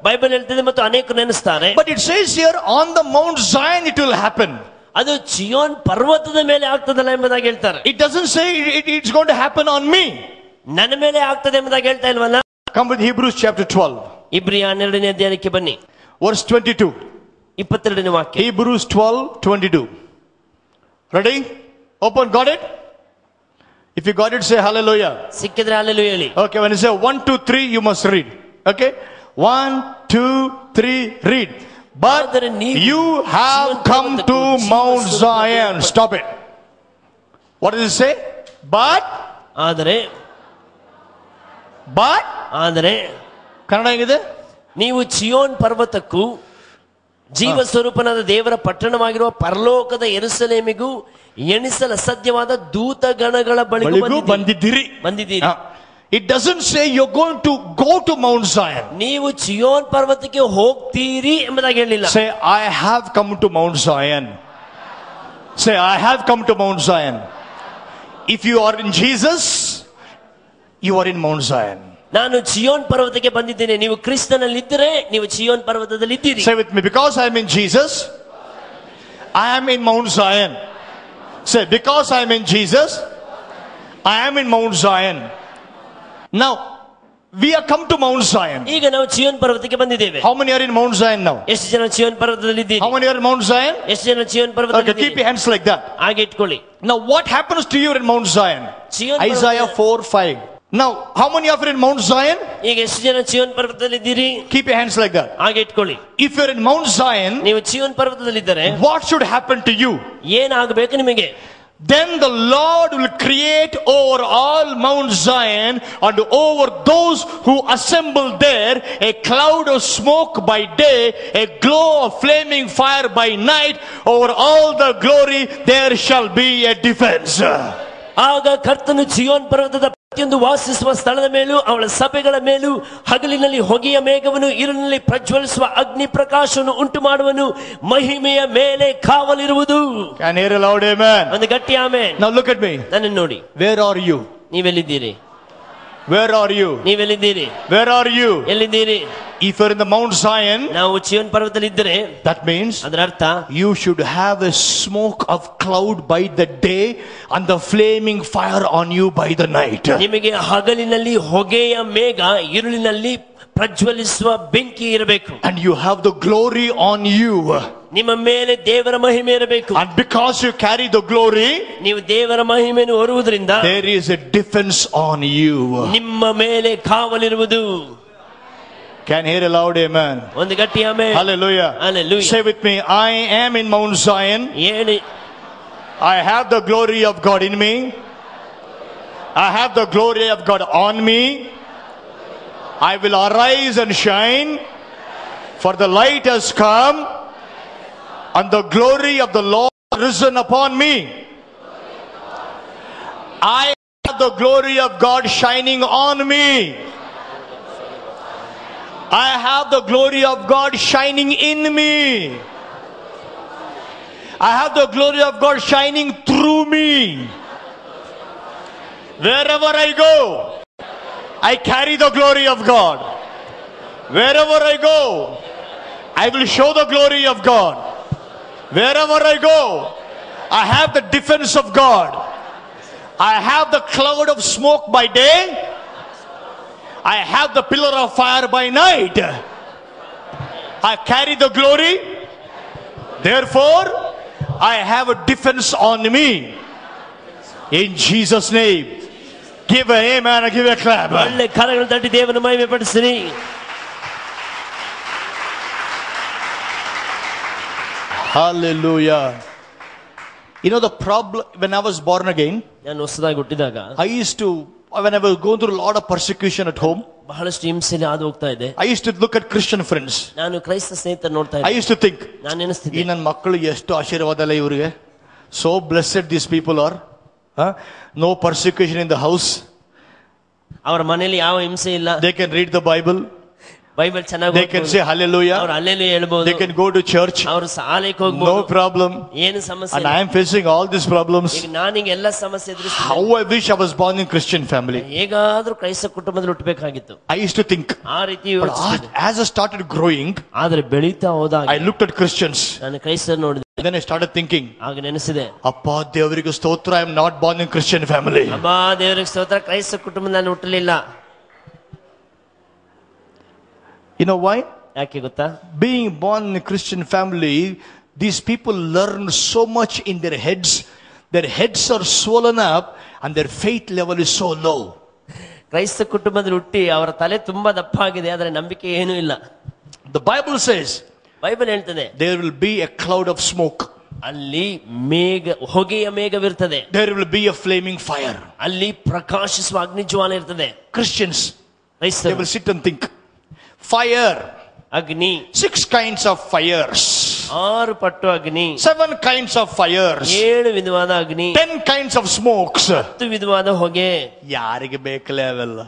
Bible ಹೇಳ್ತದೆ ಮತ್ತು ಅನೇಕರು ನೆನೆಸ್ತಾರೆ, but it says here on the Mount Zion it will happen. ಅದು ಚಿಯೋನ್ ಪರ್ವತದ ಮೇಲೆ ಆಗ್ತದಲ್ಲ ಎಂಬುದಾಗಿ ಹೇಳ್ತಾರೆ. It doesn't say it's going to happen on me. ನನ್ನ ಮೇಲೆ ಆಗ್ತದೆ ಎಂಬುದಾಗಿ ಹೇಳ್ತಾ ಇಲ್ವಲ್ಲ. Come with Hebrews chapter 12. ಇಬ್ರಿಯ 12ನೇ ಅಧ್ಯಾಯಕ್ಕೆ ಬನ್ನಿ. Verse 22. 22ನೇ ವಾಕ್ಯ. Hebrews 12:22. Ready? Open. Got it? If you got it, say hallelujah. ಸಿಕ್ಕಿದ್ರೆ ಹಲ್ಲೆಲೂಯಾ ಹೇಳಿ. Okay, when you say 1, 2, 3, you must read. Okay? 1, 2, 3, read. But you have come to Mount Zion. Stop it. What does it say? But Kannada ಹೇಗಿದೆ? ನೀವು ಚಿಯೋನ್ ಪರ್ವತಕ್ಕೂ ಜೀವ ಸ್ವರೂಪನಾದ ದೇವರ ಪಟ್ಟಣವಾಗಿರುವ ಪರಲೋಕದ ಯೆರೂಸಲೇಮಿಗೂ ಎಣಿಸಲ ಅಸಾಧ್ಯವಾದ ದೂತಗಣಗಳ ಬಳಿಗೂ ಬಂದಿದ್ದೀರಿ. It doesn't say you're going to go to Mount Zion. ನೀವು ಚಿಯೋನ್ ಪರ್ವತಕ್ಕೆ ಹೋಗ್ತೀರಿ ಎಂಬುದಾಗಿ ಹೇಳಿಲ್ಲ. Say, I have come to Mount Zion. Say, I have come to Mount Zion. If you are in Jesus, you are in Mount Zion. ನಾನು ಚಿಯೋನ್ ಪರ್ವತಕ್ಕೆ ಬಂದಿದ್ದೇನೆ. ನೀವು ಕ್ರಿಸ್ತನಲ್ಲಿ ಇದ್ದರೆ ನೀವು ಚಿಯೋನ್ ಪರ್ವತದಲ್ಲಿ ಇದ್ದೀರಿ. Say with me, because I am in Jesus, I am in Mount Zion. Say, because I am in Jesus, I am in Mount Zion. Now, we are come to Mount Zion. ಈಗ ನಾವು ಚಿಯೋನ್ ಪರ್ವತಕ್ಕೆ ಬಂದಿದ್ದೇವೆ. How many are in Mount Zion now? ಎಷ್ಟು ಜನ ಚಿಯೋನ್ ಪರ್ವತದಲ್ಲಿ ಇದ್ದೀರಿ? How many are in Mount Zion? ಎಷ್ಟು ಜನ ಚಿಯೋನ್ ಪರ್ವತದಲ್ಲಿ ಇದ್ದೀರಿ? Okay, keep your hands like that. ಹಾಗೆ ಇಟ್ಕೊಳ್ಳಿ. Now, what happens to you in Mount Zion? Isaiah 4:5. Now, how many of you are in Mount Zion? ಈಗ ಎಷ್ಟು ಜನ ಚಿಯೋನ್ ಪರ್ವತದಲ್ಲಿ ಇದ್ದೀರಿ? Keep your hands like that. ಹಾಗೆ ಇಟ್ಕೊಳ್ಳಿ. If you are in Mount Zion, ನೀವು ಚಿಯೋನ್ ಪರ್ವತದಲ್ಲಿ ಇದ್ದರೆ what should happen to you? ಏನಾಗಬೇಕು ನಿಮಗೆ? Then the Lord will create over all Mount Zion and over those who assemble there a cloud of smoke by day, a glow of flaming fire by night. Over all the glory there shall be a defense. ಆಗ ಕರ್ತನು ಚಿಯೋನ್ ಪರ್ವತದ ಪ್ರತಿಯೊಂದು ವಾಸಿಸುವ ಸ್ಥಳದ ಮೇಲೂ ಅವಳ ಸಭೆಗಳ ಮೇಲೂ ಹಗಲಿನಲ್ಲಿ ಹೊಗೆಯ ಮೇಘವನ್ನು ഇരുಳಿನಲ್ಲಿ ಪ್ರಜ್ವಲಿಸುವ ಅಗ್ನಿ ಪ್ರಕಾಶವನ್ನು ಉಂಟು ಮಾಡುವನು. ಮಹಿಮೆಯ ಮೇಲೆ ಕಾವಲಿರುವುದು. Can hear a loud amen? ಒಂದು ಗಟ್ಟಿ amen. Now look at me. ನನ್ನನ್ನು ನೋಡಿ. Where are you? ನೀವೆಲ್ಲಿದ್ದೀರಿ? Where are you? ನೀವೆಲ್ಲಿದ್ದೀರಿ? Where are you? ಎಲ್ಲಿದ್ದೀರಿ? If you're in the Mount Zion, ನಾವು ಚಿಯೋನ್ ಪರ್ವತದಲ್ಲಿ ಇದ್ದರೆ that means ಅದರ ಅರ್ಥ you should have a smoke of cloud by the day and the flaming fire on you by the night. ನಿಮಗೆ ಹಗಲಿನಲ್ಲಿ ಹೊಗೆಯ ಮೇಘ ഇരുಳಿನಲ್ಲಿ ಪ್ರಜ್ವಲಿಸುವ ಬೆಂಕಿ ಇರಬೇಕು. And you have the glory on you. ನಿಮ್ಮ ಮೇಲೆ ದೇವರ ಮಹಿಮೆ ಇರಬೇಕು. And because you carry the glory, ನೀವು ದೇವರ ಮಹಿಮೆಯನ್ನು ಹೊರುವುದರಿಂದ there is a defense on you. ನಿಮ್ಮ ಮೇಲೆ ಕಾವಲಿರುವುದು. Can hear a loud amen? ಒಂದು ಗಟ್ಟಿ amen. Hallelujah. Hallelujah. Say with me, I am in Mount Zion. ಹೇಳಿ. I have the glory of God in me. I have the glory of God on me. I will arise and shine, for the light has come, and the glory of the Lord risen upon me. I have the glory of God shining on me. I have the glory of God shining in me. I have the glory of God shining through me. Wherever I go, I carry the glory of God. Wherever I go, I will show the glory of God. Wherever I go, I have the defense of God. I have the cloud of smoke by day. I have the pillar of fire by night. I carry the glory. Therefore, I have a defense on me. In Jesus' name. Give an amen and give a clap. ಒಳ್ಳೆ ಕರಗಳು ತಟ್ಟಿ ದೇವರನ್ನು ಮಹಿಮೆಪಡಿಸಿರಿ. Hallelujah. You know the problem when I was born again, ನಾನು ಹೊಸದಾಗಿ ಹುಟ್ಟಿದಾಗ when I was going through a lot of persecution at home, ಬಹಳಷ್ಟು ಹಿಂಸೆಯಲ್ಲಿ ಹಾದು ಹೋಗ್ತಾ ಇದೆ. I used to look at Christian friends. ನಾನು ಕ್ರೈಸ್ತ ಸ್ನೇಹಿತರು ನೋಡ್ತಾ I ಇದ್ದೆ. used to think, ನಾನು ಈ ನೆನೆಸ್ತಿದ್ದೆ, ನನ್ನ ಮಕ್ಕಳು ಎಷ್ಟು ಆಶೀರ್ವಾದ ಅಲ್ಲ ಇವರಿಗೆ. So blessed these people are. No persecution in the house. ಅವರ ಮನೆಯಲ್ಲಿ ಯಾವ ಹಿಂಸೆ ಇಲ್ಲ. They can read the Bible. Bible ಚೆನ್ನಾಗಿ They can say hallelujah. ಅವರು ಹಲ್ಲೆಲೂಯಾ ಹೇಳ್ಬಹುದು. They can go to church. ಅವರು ಆಲಯಕ್ಕೆ ಹೋಗಬಹುದು. No problem. ಏನು ಸಮಸ್ಯೆ And ಇಲ್ಲ. I am facing all these problems. ಈಗ ನಾನೀಗ ಎಲ್ಲ ಸಮಸ್ಯೆ ಎದುರಿಸ್ತೀನಿ. How I wish I was born in Christian family. ಹೇಗಾದ್ರೂ ಕ್ರೈಸ್ತ ಕುಟುಂಬದಲ್ಲಿ ಹುಟ್ಟಬೇಕಾಗಿತ್ತು. I used to think. ಆ ರೀತಿ But ಯೋಚಿಸಿದೆ. as I started growing, ಆದ್ರೆ ಬೆಳೀತಾ ಹೋದಾಗ I looked at Christians. ನಾನು ಕ್ರೈಸ್ತರು ನೋಡಿದೆ. Then I started thinking, ಆಗ ನೆನೆಸಿದೆ, ಅಪ್ಪ ದೇವರಿಗೆ ಸ್ತೋತ್ರ, I am not born in Christian family. ಅಬ್ಬಾ ದೇವರಿಗೆ ಸ್ತೋತ್ರ, ಕ್ರೈಸ್ತ ಕುಟುಂಬದಲ್ಲಿ ನಾನು ಹುಟ್ಟಲಿಲ್ಲ. You know why? ಯಾಕೆ ಗೊತ್ತಾ? Being born in a Christian family, these people learn so much in their heads. Their heads are swollen up and their faith level is so low. ಕ್ರೈಸ್ತ ಕುಟುಂಬದಲ್ಲಿ ಹುಟ್ಟಿ ಅವರ ತಲೆ ತುಂಬಾ ದಪ್ಪ ಆಗಿದೆ, ಆದ್ರೆ ನಂಬಿಕೆ ಏನೂ ಇಲ್ಲ. The Bible says ಬೈಬಲ್ ಹೇಳ್ತದೆ, there will be a cloud of smoke. ಅಲ್ಲಿ ಮೇಘ, ಹೊಗೆಯ ಮೇಘವಿರ್ತದೆ. There will be a flaming fire. ಅಲ್ಲಿ ಪ್ರಕಾಶಿಸುವ ಅಗ್ನಿಜ್ವಾಲ ಇರ್ತದೆ. Christians, they ಕ್ರೈಸ್ತರು will sit and think. Fire. ಅಗ್ನಿ, 6 kinds of fires. 6 ಪಟ್ಟು ಅಗ್ನಿ, 7 kinds of fires. 7 ವಿಧವಾದ ಅಗ್ನಿ, 10 kinds of smokes. 10 ವಿಧವಾದ ಹೊಗೆ. ಯಾರಿಗೆ ಬೇಕಲ್ಲ ಅವೆಲ್ಲ?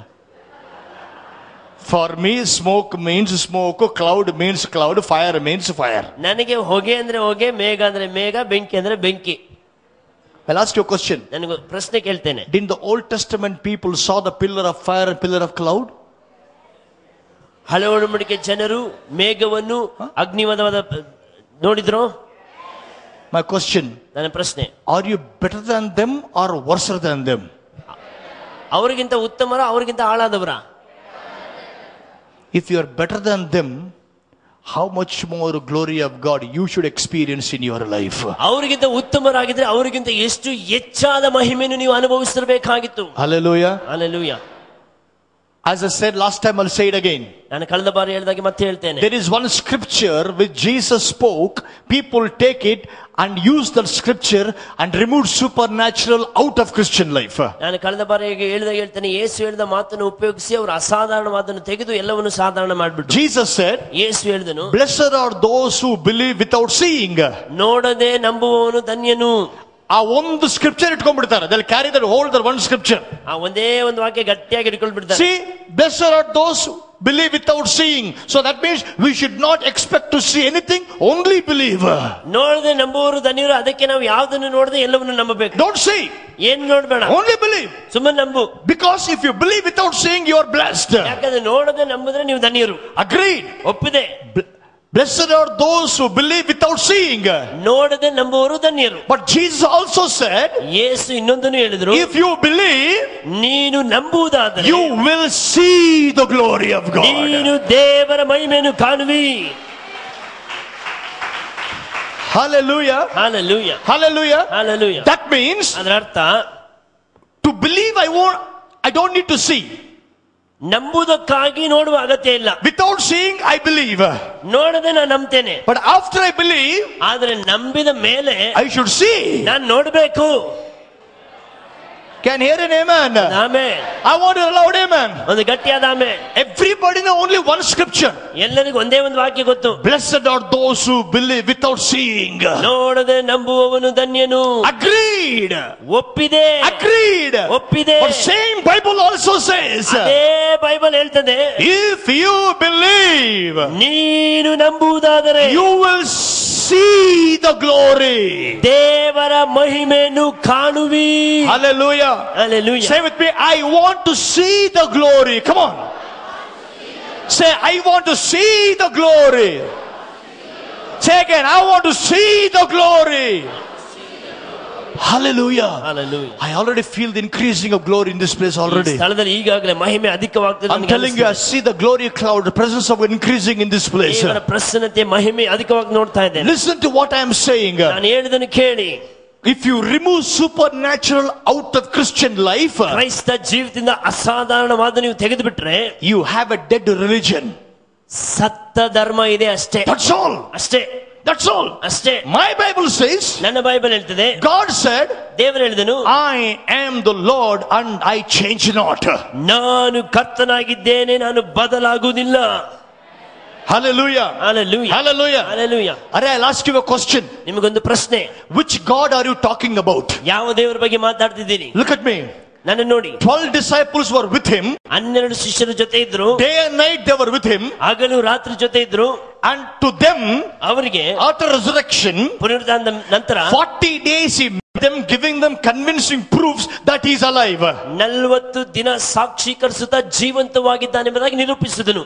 For me, smoke means smoke, cloud means cloud, fire means fire. ನನಗೆ ಹೊಗೆ ಅಂದ್ರೆ ಹೊಗೆ, ಮೇಘ ಅಂದ್ರೆ ಮೇಘ, ಬೆಂಕಿ ಅಂದ್ರೆ ಬೆಂಕಿ. I'll ask you a question. ನನಗೆ ಪ್ರಶ್ನೆ ಕೇಳ್ತೇನೆ. Didn't the Old Testament people saw the pillar of fire and pillar of cloud? ಹಳೆ ಒಡಂಬಡಿಕೆ ಜನರು ಮೇಘವನ್ನು ಅಗ್ನಿವಾದ ನೋಡಿದ್ರು. My question, ನನ್ನ ಪ್ರಶ್ನೆ, are you better than them or worse than them? ಅವರಿಗಿಂತ ಉತ್ತಮರ, ಅವರಿಗಿಂತ ಹಾಳಾದವರ? If you are better than them, how much more glory of God you should experience in your life? ಅವರಿಗಿಂತ ಉತ್ತಮರಾಗಿದ್ರೆ ಅವರಿಗಿಂತ ಎಷ್ಟು ಹೆಚ್ಚಾದ ಮಹಿಮೆಯನ್ನು ನೀವು ಅನುಭವಿಸಿರಬೇಕಾಗಿತ್ತು. Hallelujah. Hallelujah. As I said last time, I'll say it again. ನಾನು ಕಳೆದ ಬಾರಿ ಹೇಳಿದಾಗೆ ಮತ್ತೆ ಹೇಳ್ತೇನೆ. There is one scripture which Jesus spoke. People take it and use that scripture and remove supernatural out of Christian life. ನಾನು ಕಳೆದ ಬಾರಿ ಹೇಳ್ತೇನೆ, ಯೇಸು ಹೇಳಿದ ಮಾತನ್ನು ಉಪಯೋಗಿಸಿ ಅವರು ಅಸಾಧಾರಣವಾದನ್ನು ತೆಗೆದು ಎಲ್ಲವನ್ನು ಸಾಧಾರಣ ಮಾಡಿಬಿಟ್ರು. Jesus said, ಯೇಸು ಹೇಳಿದನು, blessed are those who believe without seeing. ನೋಡದೆ ನಂಬುವವನು ಧನ್ಯನು. ಆ ಒಂದು scripture ಇಟ್ಕೊಂಡ್ಬಿಡ್ತಾರೆ. They'll carry that whole that one scripture. ಆ ಒಂದೇ ಒಂದು ವಾಕ್ಯ ಗಟ್ಟಿಯಾಗಿ ಇಟ್ಕೊಂಡು ಬಿಡ್ತಾರೆ. See, blessed are those who believe without seeing. So that means we should not expect to see anything, only believe. ನೋಡದೆ ನಂಬುವವರು ಧನ್ಯರು. ಅದಕ್ಕೆ ನಾವು ಯಾವುದನ್ನು ನೋಡದೆ ಎಲ್ಲವನ್ನು ನಂಬಬೇಕು. Don't see. ಏನ್ ನೋಡ್ಬೇಡ, only believe. ಸುಮ್ಮನೆ ನಂಬು. Because if you believe without seeing, you are blessed. ಯಾಕಂದ್ರೆ ನೋಡದೆ ನಂಬಿದ್ರೆ ನೀವು ಧನ್ಯರು. Agreed. ಒಪ್ಪಿದೆ. Blessed are those who believe without seeing. ನೋಡದೆ ನಂಬುವವರು ಧನ್ಯರು. But Jesus also said, ಯೇಸು ಇನ್ನೊಂದನ್ನು ಹೇಳಿದ್ರು, if you believe, ನೀನು ನಂಬುವುದಾದರೆ you will see the glory of God. ನೀನು ದೇವರ ಮಹಿಮೆಯನ್ನು ಕಾಣುವಿ. Hallelujah. Hallelujah. Hallelujah. Hallelujah. That means ಅದರ ಅರ್ಥ, to believe I don't need to see. ನಂಬುವುದಕ್ಕಾಗಿ ನೋಡುವ ಅಗತ್ಯ ಇಲ್ಲ. Without seeing, I believe. ನೋಡದೆ ನಾನು ನಂಬ್ತೇನೆ. But after I believe, ಆದ್ರೆ ನಂಬಿದ ಮೇಲೆ I should see. ನಾನು ನೋಡಬೇಕು. Can hear an amen? Amen. I want a loud amen. ಒಂದು ಗಟ್ಟಿಯಾದ amen. Everybody know only one scripture. ಎಲ್ಲರಿಗೂ ಒಂದೇ ಒಂದು ವಾಕ್ಯ ಗೊತ್ತು. Blessed are those who believe without seeing. ನೋಡದೆ ನಂಬುವವನು ಧನ್ಯನು. Agreed. ಒಪ್ಪಿದೆ. Agreed. ಒಪ್ಪಿದೆ. But same Bible also says, ಅದೇ ಬೈಬಲ್ ಹೇಳ್ತದೆ, if you believe, ನೀನು ನಂಬುವುದಾದರೆ you will see the glory. ದೇವರ ಮಹಿಮೆಯನ್ನು ಕಾಣುವಿ. Hallelujah. Hallelujah. Say with me, I want to see the glory. Come on. Say, I want to see the glory. Say again, I want to see the glory. Hallelujah. Hallelujah. I already feel the increasing of glory in this place already. ಸ್ಥಳದಲ್ಲಿ ಈಗಾಗಲೇ ಮಹಿಮೆ ಅಧಿಕವಾಗ್ತದೆ. I'm telling you, I see the glory cloud, the presence of increasing in this place. ದೇವರ ಪ್ರಸನ್ನತೆ ಮಹಿಮೆ ಅಧಿಕವಾಗಿ ನೋಡ್ತಾ ಇದ್ದೇನೆ. Listen to what I am saying. ನಾನು ಹೇಳಿದನ್ನು ಕೇಳಿ. If you remove supernatural out of Christian life, ಕ್ರೈಸ್ತ ಜೀವಿತದಿಂದ ಅಸಾಧಾರಣವಾದ ನೀವು ತೆಗೆದು ಬಿಟ್ರೆ, you have a dead religion. ಸತ್ತ ಧರ್ಮ ಇದೆ ಅಷ್ಟೇ. That's all. ಅಷ್ಟೇ. That's all. ಅಷ್ಟೇ. My Bible says, ನನ್ನ ಬೈಬಲ್ ಹೇಳ್ತದೆ, God said, ದೇವರು ಹೇಳಿದನು, I am the Lord and I change not. ನಾನು ಕರ್ತನಾಗಿದ್ದೇನೆ, ನಾನು ಬದಲಾಗುವುದಿಲ್ಲ. Hallelujah. Hallelujah. Hallelujah. Hallelujah. I'll ask you a question. ನಿಮಗೊಂದು ಪ್ರಶ್ನೆ. Which God are you talking about? ಯಾವ ದೇವರ ಬಗ್ಗೆ ಮಾತಾಡ್ತಿದ್ದೀನಿ? Look at me. ನನ್ನ ನೋಡಿ. 12 disciples were with him. 12 ಶಿಷ್ಯರ ಜೊತೆ ಇದ್ರು. Day and night they were with him. ಹಗಲು ರಾತ್ರಿ ಜೊತೆ ಇದ್ರು. And to them, ಅವರಿಗೆ after resurrection, ಪುನರುತ್ಥಾನದ ನಂತರ 40 days he met them, giving them convincing proofs that he is alive. 40 ದಿನ ಸಾಕ್ಷೀಕರಿಸುತ್ತಾ ಜೀವಂತವಾಗಿದ್ದಾನೆಂಬುದಾಗಿ ನಿರೂಪಿಸಿದನು.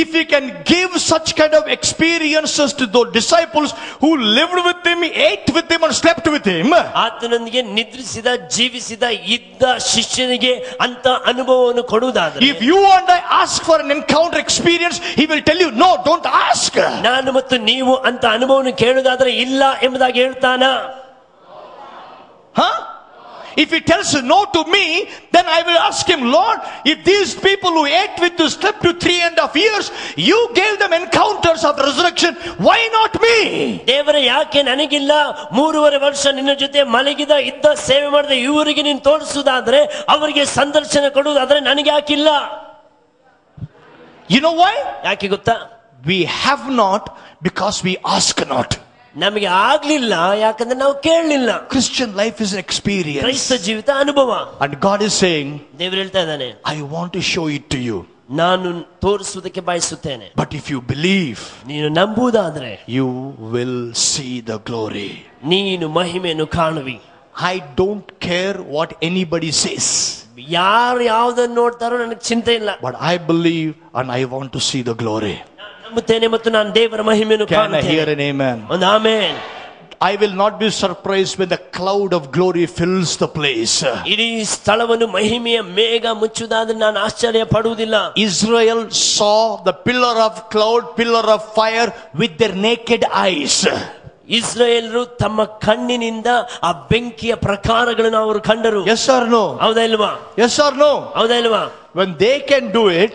If he can give such kind of experiences to those disciples who lived with him, ate with him and slept with him, ಆತನೊಂದಿಗೆ ನಿದ್ರಿಸಿದ, ಜೀವಿಸಿದ, ಇದ್ದ ಶಿಷ್ಯನಿಗೆ ಅಂತ ಅನುಭವವನ್ನು ಕೊಡುವುದಾದರೆ, if you and I ask for an encounter experience, he will tell you, no, don't ask. ನಾನು ಮತ್ತು ನೀವು ಅಂತ ಅನುಭವವನ್ನು ಕೇಳುವುದಾದರೆ ಇಲ್ಲ ಎಂಬುದಾಗಿ ಹೇಳ್ತಾನ? Huh? If he tells no to me, then I will ask him, Lord, if these people who ate with you, slept to 3.5 years, you gave them encounters of resurrection, why not me? ದೇವರೇ, ಯಾಕೆ ನನಗಿಲ್ಲ? 3.5 ವರ್ಷ ನಿನ್ನ ಜೊತೆ ಮಲಗಿದ, ಇದ್ದ, ಸೇವೆ ಮಾಡಿದ ಇವರಿಗೆ ನೀನು ತೋರಿಸುವುದಾದ್ರೆ, ಅವರಿಗೆ ಸಂದರ್ಶನ ಕೊಡುವುದಾದ್ರೆ ನನಗೆ ಯಾಕಿಲ್ಲ? You know why? ಯಾಕೆ ಗೊತ್ತಾ? We have not because we ask not. ನಮಗೆ ಆಗ್ಲಿಲ್ಲ ಯಾಕಂದ್ರೆ ನಾವು ಕೇಳಲಿಲ್ಲ. Christian life is an experience. ಕ್ರೈಸ್ತ ಜೀವಿತ ಅನುಭವ. And God is saying, ದೇವರು ಹೇಳ್ತಾ ಇದ್ದಾನೆ, I want to show it to you. ನಾನು ತೋರಿಸುವುದಕ್ಕೆ ಬಯಸುತ್ತೇನೆ. But if you believe, ನೀನು ನಂಬುವುದಾದ್ರೆ, you will see the glory. ನೀನು ಮಹಿಮೆಯನ್ನು ಕಾಣುವಿ. I don't care what anybody says. ಯಾರು ಯಾವುದನ್ನು ನೋಡ್ತಾರೋ ನನಗೆ ಚಿಂತೆ ಇಲ್ಲ. But I believe and I want to see the glory. ನಂಬುತ್ತೇನೆ ಮತ್ತು ನಾನು ದೇವರ ಮಹಿಮೆಯನ್ನು Can I hear ಕಾಣುತ್ತೇನೆ. an amen? ಒಂದು amen. I will not be surprised when the cloud of glory fills the place. ಇಡೀ ಸ್ಥಳವನ್ನು ಮಹಿಮೆಯ ಮೇಘ ಮುಚ್ಚುವುದಾದ್ರೆ ನಾನು ಆಶ್ಚರ್ಯ ಪಡುವುದಿಲ್ಲ. Israel saw the pillar of cloud, pillar of fire with their naked eyes. ಇಸ್ರಾಯೇಲರು ತಮ್ಮ ಕಣ್ಣಿನಿಂದ ಆ ಬೆಂಕಿಯ ಪ್ರಕಾರಗಳನ್ನು ಅವರು ಕಂಡರು. Yes or no? ಹೌದಾ ಇಲ್ವಾ? Yes or no? ಹೌದಾ ಇಲ್ವಾ? When they can do it,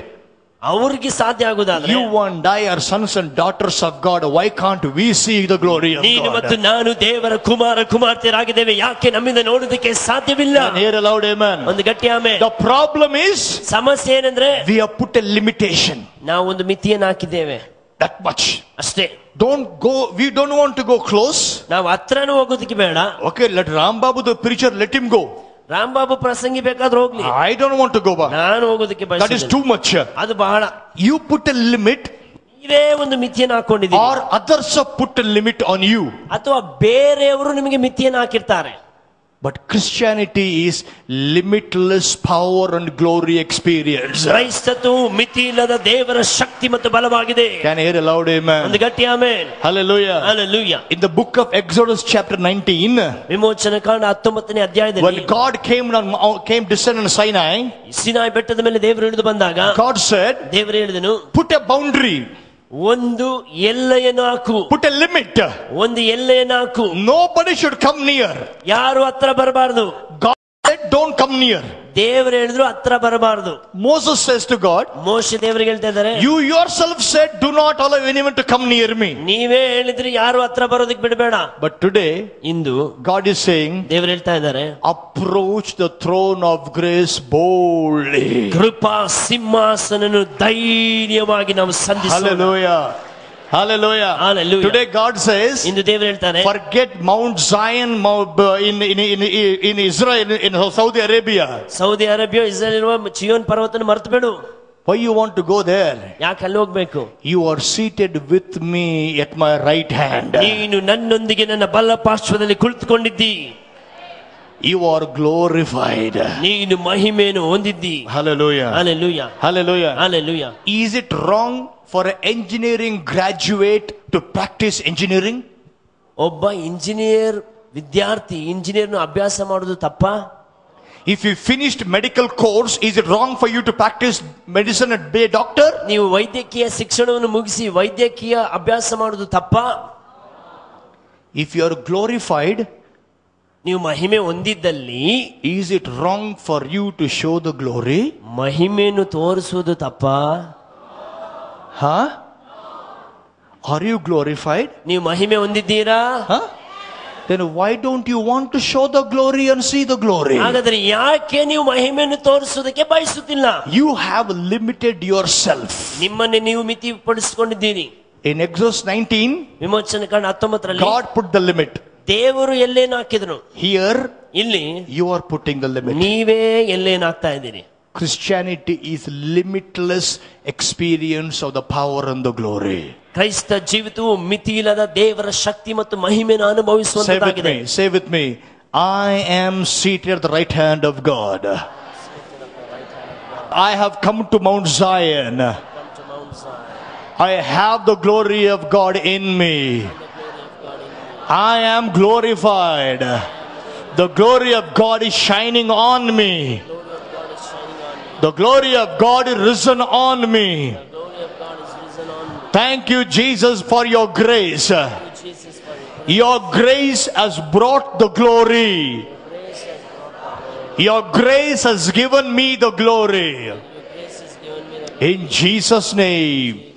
ಅವ್ರಿಗೆ ಸಾಧ್ಯ ಆಗುದಾದ್ರೆ, you and I are sons and daughters of God. Why can't we see the glory of ನೀನು God? ಮತ್ತು ನಾನು ದೇವರ ಕುಮಾರ ಕುಮಾರ್ತೆಯರಾಗಿದ್ದೇವೆ, ಯಾಕೆ ನಮ್ಮಿಂದ ನೋಡುವುದಕ್ಕೆ ಸಾಧ್ಯವಿಲ್ಲ? Can hear a loud amen? ಒಂದು ಗಟ್ಟಿ ಆಮೆನ್. The problem is, ಸಮಸ್ಯೆ ಏನಂದ್ರೆ, we have put a limitation. ನಾವು ಒಂದು ಮಿತಿಯನ್ನು ಹಾಕಿದ್ದೇವೆ, That much. ಅಷ್ಟೇ. Don't go. We don't want to go close. ನಾವು ಹತ್ರನೂ ಹೋಗೋದಕ್ಕೆ ಬೇಡ. Okay, let Ram Babu the preacher, let him go. Rambabu ಪ್ರಸಂಗಿ ಬೇಕಾದ್ರೆ ಹೋಗ್ಲಿ, I don't want to go back. ನಾನು ಹೋಗೋದಕ್ಕೆ That is too much. ಅದು ಬಹಳ. You put a limit, ನೀವೇ ಒಂದು ಮಿತಿಯನ್ನು ಹಾಕೊಂಡಿದ್ದೀರಿ, or others have put a limit on you. ಅಥವಾ ಬೇರೆಯವರು ನಿಮಗೆ ಮಿತಿಯನ್ನು ಹಾಕಿರ್ತಾರೆ. But Christianity is limitless power and glory experience. ಕ್ರೈಸ್ತತ್ವವು ಮಿತಿ ಇಲ್ಲದ ದೇವರ ಶಕ್ತಿ ಮತ್ತು ಬಲವಾಗಿದೆ. Can I hear a loud amen? ಒಂದು ಗಟ್ಟಿ amen. Hallelujah. Hallelujah. In the book of Exodus chapter 19, ವಿಮೋಚನ ಕಾಂಡ 19ನೇ when ಅಧ್ಯಾಯದಲ್ಲಿ, God came descend on Sinai, Sinai ಬೆಟ್ಟದ ಮೇಲೆ ದೇವರು ಇಳಿದು ಬಂದಾಗ God said, ದೇವರು ಹೇಳಿದನು, put a boundary, ಒಂದು ಎಲ್ಲೆಯನ್ನು ಹಾಕು, put a limit. ಒಂದು ಎಲ್ಲೆಯನ್ನು ಹಾಕು, Nobody should come near. ಯಾರು ಹತ್ರ ಬರಬಾರದು. God said, don't come near. ದೇವರು ಹೇಳಿದ್ರು ಹತ್ರ ಬರಬಾರದು. Moses says to God, ಮೋಶೆ ದೇವರಿಗೆ ಹೇಳ್ತಾ ಇದ್ದಾರೆ, you yourself said do not allow anyone to come near me. ನೀವೇ ಹೇಳಿದ್ರಿ ಯಾರು ಹತ್ರ ಬರೋದಕ್ಕೆ ಬಿಡಬೇಡ. But today into God is saying, ದೇವರು ಹೇಳ್ತಾ ಇದ್ದಾರೆ, approach the throne of grace boldly. ಕೃಪಾ ಸಿಂಹಾಸನವನ್ನು ಧೈರ್ಯವಾಗಿ ನಾವು ಸಂಧಿಸೋಣ. Hallelujah. Hallelujah. Hallelujah. Today God says, ಇಂದು ದೇವರು ಹೇಳ್ತಾನೆ, forget Mount Zion in Israel, in Saudi Arabia. Saudi Arabia Israel ಇರುವ ಚಿಯೋನ್ ಪರ್ವತನ ಮರೆತು ಬಿಡು. Why you want to go there? ಯಾಕೆ ಅಲ್ಲಿ ಹೋಗ್ಬೇಕು? You are seated with me at my right hand. ನೀನು ನನ್ನೊಂದಿಗೆ ನನ್ನ ಬಲ ಪಾರ್ಶ್ವದಲ್ಲಿ ಕುಳಿತುಕೊಂಡಿದ್ದಿ. You are glorified. ನೀನು ಮಹಿಮೆಯನ್ನು ಹೊಂದಿದ್ದಿ. Hallelujah. Hallelujah. Hallelujah. Hallelujah. Is it wrong for an engineering graduate to practice engineering? ಒಬ್ಬ ಇಂಜಿನಿಯರ್ ವಿದ್ಯಾರ್ಥಿ ಇಂಜಿನಿಯರ್ನ ಅಭ್ಯಾಸ ಮಾಡೋದು ತಪ್ಪಾ? If you finished medical course, is it wrong for you to practice medicine and be a doctor? ನೀವು ವೈದ್ಯಕೀಯ ಶಿಕ್ಷಣವನ್ನು ಮುಗಿಸಿ ವೈದ್ಯಕೀಯ ಅಭ್ಯಾಸ ಮಾಡೋದು ತಪ್ಪಾ? If you are glorified, ನೀವು ಮಹಿಮೆ ಹೊಂದಿದ್ದಲ್ಲಿ, is it wrong for you to show the glory? ಮಹಿಮೆಯನ್ನು ತೋರಿಸುವುದು ತಪ್ಪಾ? Huh? Are you glorified? ನೀವು ಮಹಿಮೆ ಹೊಂದಿದ್ದೀರಾ? Huh? Then why don't you want to show the glory and see the glory? ಹಾಗಾದ್ರೆ ಯಾಕೆ ನೀವು ಮಹಿಮೆಯನ್ನು ತೋರಿಸುವುದಕ್ಕೆ ಬಯಸುತ್ತಿಲ್ಲ? You have limited yourself. ನಿಮ್ಮನ್ನೇ ನೀವು ಮಿತಿಪಡಿಸಿಕೊಂಡಿದ್ದೀರಿ. In Exodus 19, ವಿಮೋಚನೆ ಕಾಂಡ 19ರಲ್ಲಿ God put the limit. ದೇವರು ಎಲ್ಲೇನು ಹಾಕಿದ್ರು. Here, ಇಲ್ಲಿ you are putting the limit. ನೀವೇ ಎಲ್ಲೇನು ಹಾಕ್ತಾ ಇದ್ದೀರಿ. Christianity is limitless experience of the power and the glory. ಕ್ರೈಸ್ತ ಜೀವಿತವು ಮಿತಿಯಿಲ್ಲದ ದೇವರ ಶಕ್ತಿ ಮತ್ತು ಮಹಿಮೆಯನ್ನು ಅನುಭವಿಸುವಂತದ್ದಾಗಿದೆ. Say with me, I am seated at the right hand of God. I have come to Mount Zion. I have the glory of God in me. I am glorified. The glory of God is shining on me. The glory of God is risen on me. Thank you, Jesus, for your grace. Your grace has brought the glory. Your grace has given me the glory. In Jesus' name.